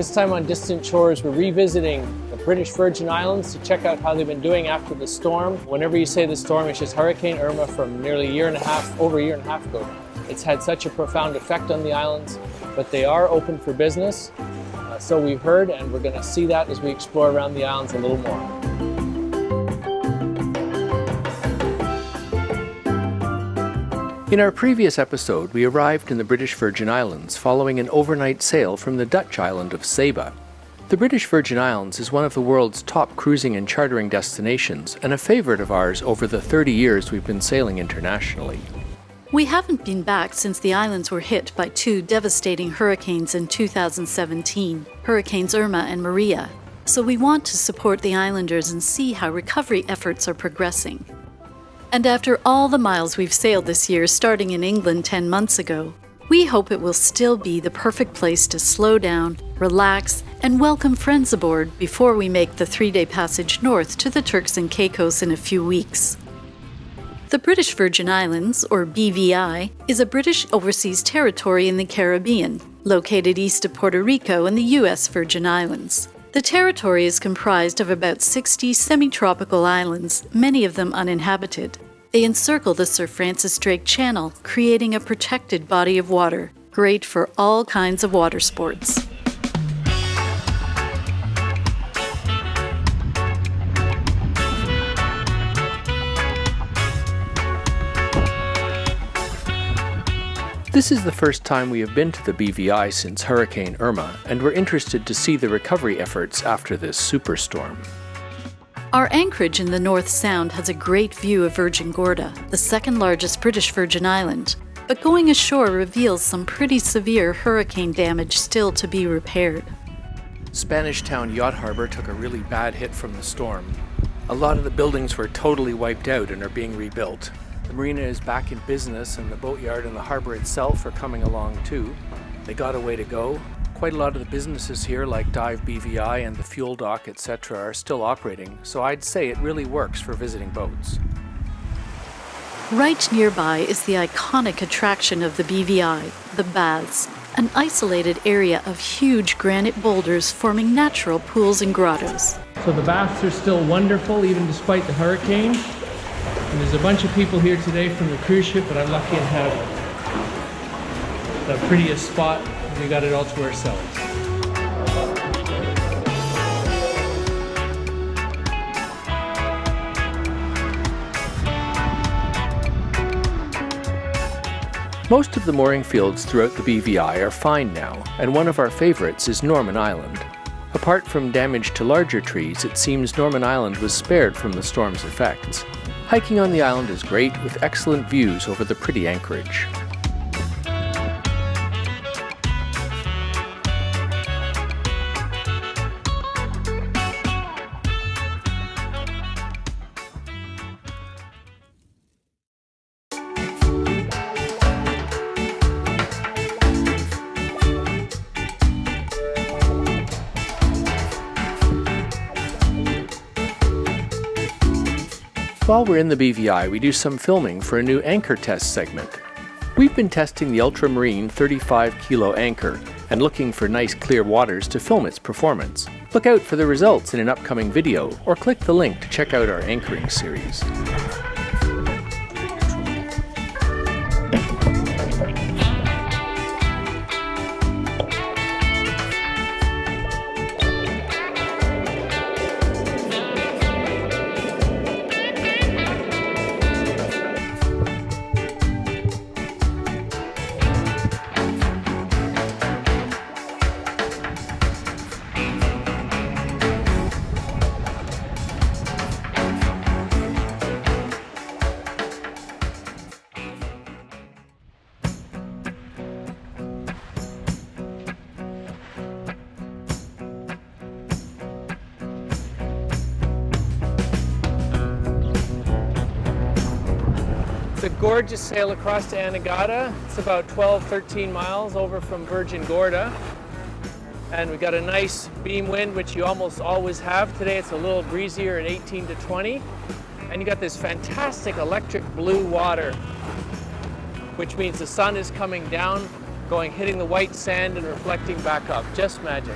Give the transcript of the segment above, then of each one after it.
This time on Distant Shores, we're revisiting the British Virgin Islands to check out how they've been doing after the storm. Whenever you say the storm, it's just Hurricane Irma from nearly over a year and a half ago. It's had such a profound effect on the islands, but they are open for business. So we've heard, and we're going to see that as we explore around the islands a little more. In our previous episode, we arrived in the British Virgin Islands following an overnight sail from the Dutch island of Saba. The British Virgin Islands is one of the world's top cruising and chartering destinations and a favorite of ours over the 30 years we've been sailing internationally. We haven't been back since the islands were hit by two devastating hurricanes in 2017, Hurricanes Irma and Maria, so we want to support the islanders and see how recovery efforts are progressing. And after all the miles we've sailed this year, starting in England 10 months ago, we hope it will still be the perfect place to slow down, relax, and welcome friends aboard before we make the 3-day passage north to the Turks and Caicos in a few weeks. The British Virgin Islands, or BVI, is a British overseas territory in the Caribbean, located east of Puerto Rico in the U.S. Virgin Islands. The territory is comprised of about 60 semi-tropical islands, many of them uninhabited. They encircle the Sir Francis Drake Channel, creating a protected body of water, great for all kinds of water sports. This is the first time we have been to the BVI since Hurricane Irma, and we're interested to see the recovery efforts after this superstorm. Our Anchorage in the North Sound has a great view of Virgin Gorda, the second largest British Virgin Island, but going ashore reveals some pretty severe hurricane damage still to be repaired. Spanish Town Yacht Harbor took a really bad hit from the storm. A lot of the buildings were totally wiped out and are being rebuilt. The marina is back in business, and the boatyard and the harbor itself are coming along too. They got a way to go. Quite a lot of the businesses here, like Dive BVI and the fuel dock, etc., are still operating, so I'd say it really works for visiting boats. Right nearby is the iconic attraction of the BVI, the Baths, an isolated area of huge granite boulders forming natural pools and grottos. So the baths are still wonderful, even despite the hurricane. And there's a bunch of people here today from the cruise ship, but I'm lucky to have the prettiest spot. We got it all to ourselves. Most of the mooring fields throughout the BVI are fine now, and one of our favorites is Norman Island. Apart from damage to larger trees, it seems Norman Island was spared from the storm's effects. Hiking on the island is great, with excellent views over the pretty Anchorage. While we're in the BVI, we do some filming for a new anchor test segment. We've been testing the ultramarine 35-kilo anchor and looking for nice clear waters to film its performance. Look out for the results in an upcoming video, or click the link to check out our anchoring series. It's a gorgeous sail across to Anegada. It's about 12-13 miles over from Virgin Gorda. And we got a nice beam wind, which you almost always have. Today it's a little breezier at 18 to 20. And you got this fantastic electric blue water, which means the sun is coming down, hitting the white sand and reflecting back up. Just magic.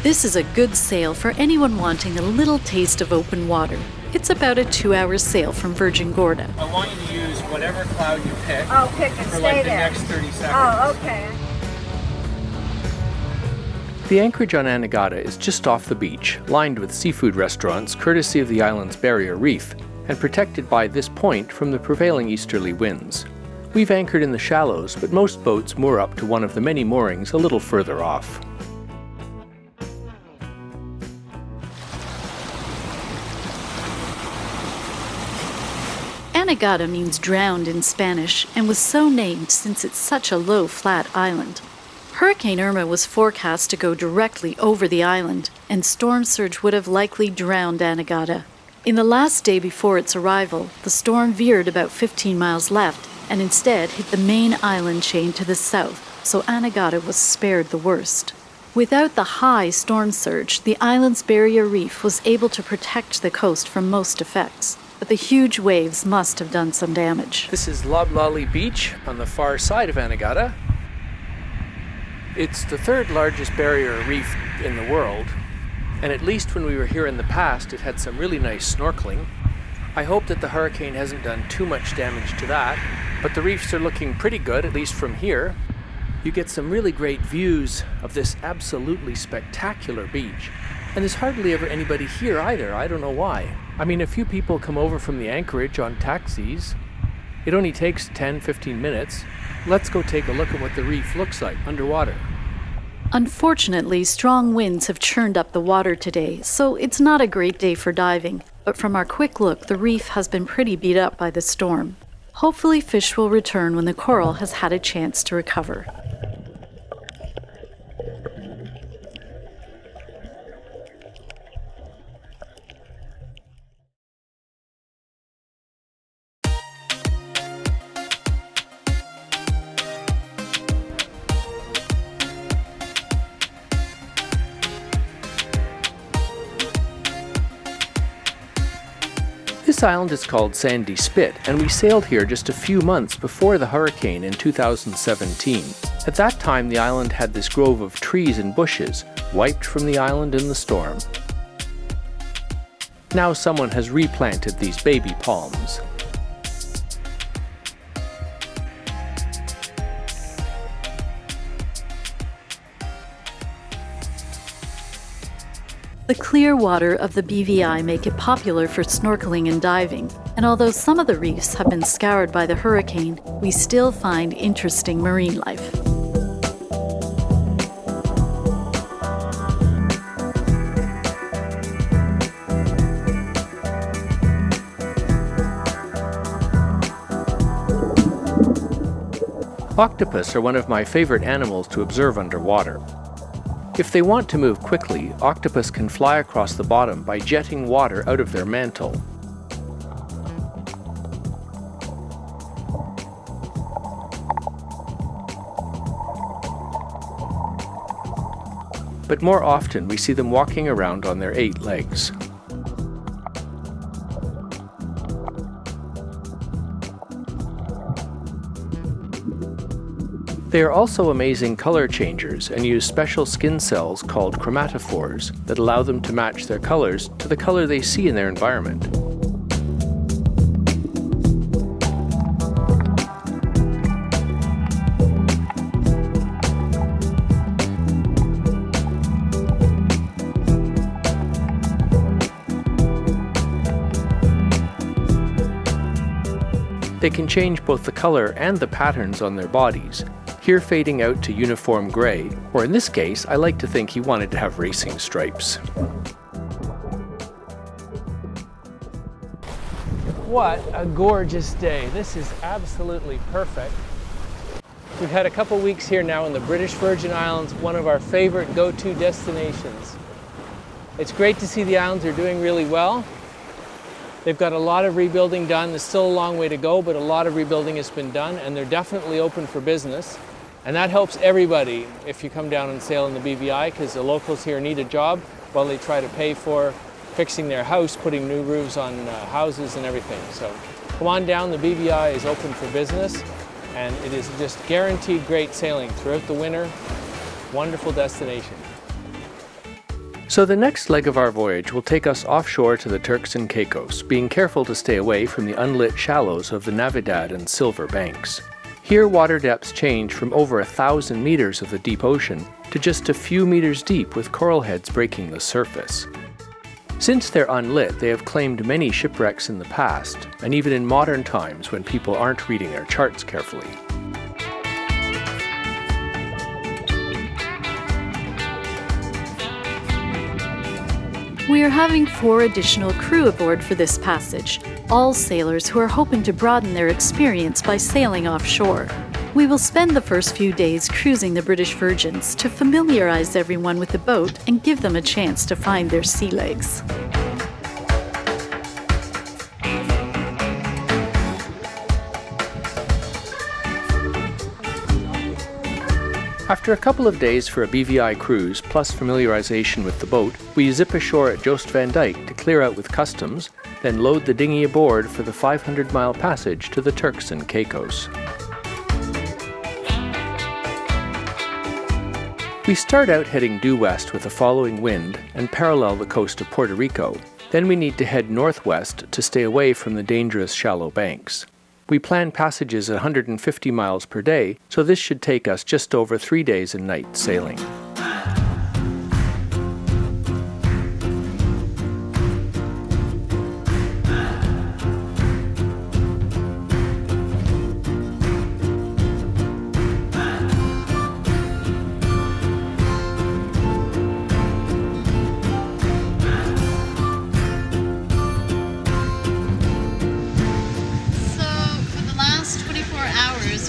This is a good sail for anyone wanting a little taste of open water. It's about a 2-hour sail from Virgin Gorda. I want you to use whatever cloud you pick. Oh, pick and for stay like there. the next 30 seconds. Oh, okay. The Anchorage on Anegada is just off the beach, lined with seafood restaurants courtesy of the island's barrier reef, and protected by this point from the prevailing easterly winds. We've anchored in the shallows, but most boats moor up to one of the many moorings a little further off. Anegada means drowned in Spanish and was so named since it's such a low, flat island. Hurricane Irma was forecast to go directly over the island, and storm surge would have likely drowned Anegada. In the last day before its arrival, the storm veered about 15 miles left and instead hit the main island chain to the south, so Anegada was spared the worst. Without the high storm surge, the island's barrier reef was able to protect the coast from most effects, but the huge waves must have done some damage. This is Loblolly Beach on the far side of Anegada. It's the third largest barrier reef in the world, and at least when we were here in the past, it had some really nice snorkeling. I hope that the hurricane hasn't done too much damage to that, but the reefs are looking pretty good, at least from here. You get some really great views of this absolutely spectacular beach, and there's hardly ever anybody here either. I don't know why. I mean, a few people come over from the Anchorage on taxis. It only takes 10-15 minutes. Let's go take a look at what the reef looks like underwater. Unfortunately, strong winds have churned up the water today, so it's not a great day for diving. But from our quick look, the reef has been pretty beat up by the storm. Hopefully fish will return when the coral has had a chance to recover. This island is called Sandy Spit, and we sailed here just a few months before the hurricane in 2017. At that time, the island had this grove of trees and bushes, wiped from the island in the storm. Now someone has replanted these baby palms. The clear water of the BVI make it popular for snorkeling and diving, and although some of the reefs have been scoured by the hurricane, we still find interesting marine life. Octopus are one of my favorite animals to observe underwater. If they want to move quickly, octopus can fly across the bottom by jetting water out of their mantle. But more often we see them walking around on their 8 legs. They are also amazing color changers and use special skin cells called chromatophores that allow them to match their colors to the color they see in their environment. They can change both the color and the patterns on their bodies, here fading out to uniform gray, or in this case, I like to think he wanted to have racing stripes. What a gorgeous day. This is absolutely perfect. We've had a couple weeks here now in the British Virgin Islands, one of our favorite go-to destinations. It's great to see the islands are doing really well. They've got a lot of rebuilding done. There's still a long way to go, but a lot of rebuilding has been done, and they're definitely open for business. And that helps everybody if you come down and sail in the BVI, because the locals here need a job while they try to pay for fixing their house, putting new roofs on houses and everything. So come on down, the BVI is open for business, and it is just guaranteed great sailing throughout the winter. Wonderful destination. So the next leg of our voyage will take us offshore to the Turks and Caicos, being careful to stay away from the unlit shallows of the Navidad and Silver banks. Here water depths change from over 1,000 meters of the deep ocean to just a few meters deep, with coral heads breaking the surface. Since they're unlit, they have claimed many shipwrecks in the past, and even in modern times when people aren't reading their charts carefully. We are having 4 additional crew aboard for this passage, all sailors who are hoping to broaden their experience by sailing offshore. We will spend the first few days cruising the British Virgins to familiarize everyone with the boat and give them a chance to find their sea legs. After a couple of days for a BVI cruise plus familiarization with the boat, we zip ashore at Joost van Dyke to clear out with customs, then load the dinghy aboard for the 500-mile passage to the Turks and Caicos. We start out heading due west with a following wind and parallel the coast of Puerto Rico. Then we need to head northwest to stay away from the dangerous shallow banks. We plan passages at 150 miles per day, so this should take us just over 3 days and nights sailing.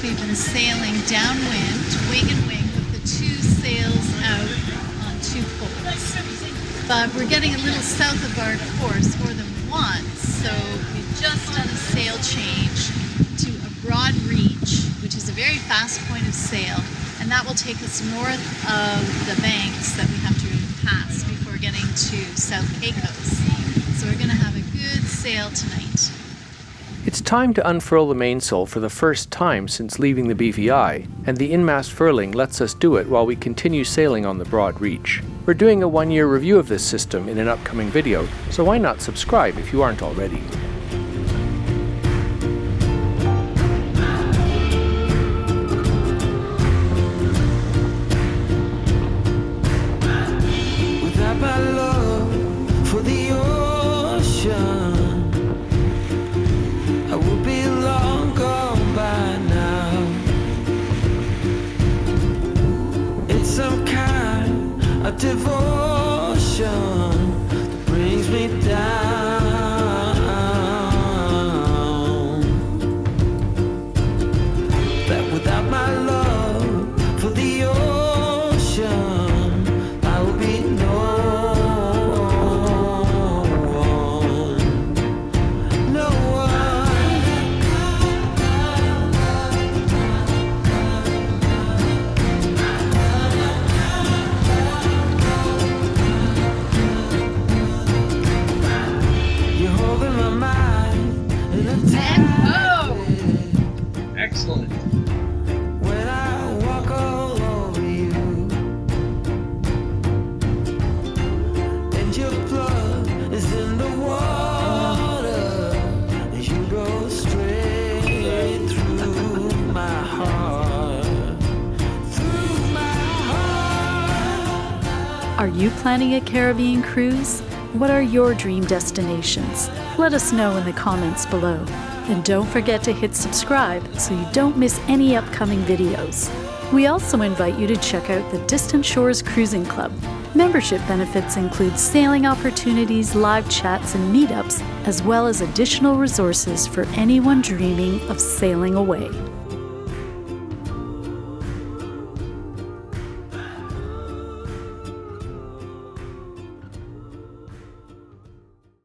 We've been sailing downwind, wing and wing, with the 2 sails out on 2 poles. But we're getting a little south of our course more than once, so we've just done a sail change to a broad reach, which is a very fast point of sail, and that will take us north of the banks that we have to pass before getting to South Caicos. So we're going to have a good sail tonight. It's time to unfurl the mainsail for the first time since leaving the BVI, and the in-mast furling lets us do it while we continue sailing on the broad reach. We're doing a 1-year review of this system in an upcoming video, so why not subscribe if you aren't already? Without my love for the ocean, I would be long gone by now. It's some kind of devotion that brings me down. That without my love for the ocean, I would be no one. No one. You're holding my mind in a tide. Excellent. When I walk all over you, and your blood is in the water, and you go straight through my heart, through my heart. Are you planning a Caribbean cruise? What are your dream destinations? Let us know in the comments below. And don't forget to hit subscribe so you don't miss any upcoming videos. We also invite you to check out the Distant Shores Cruising Club. Membership benefits include sailing opportunities, live chats, and meetups, as well as additional resources for anyone dreaming of sailing away.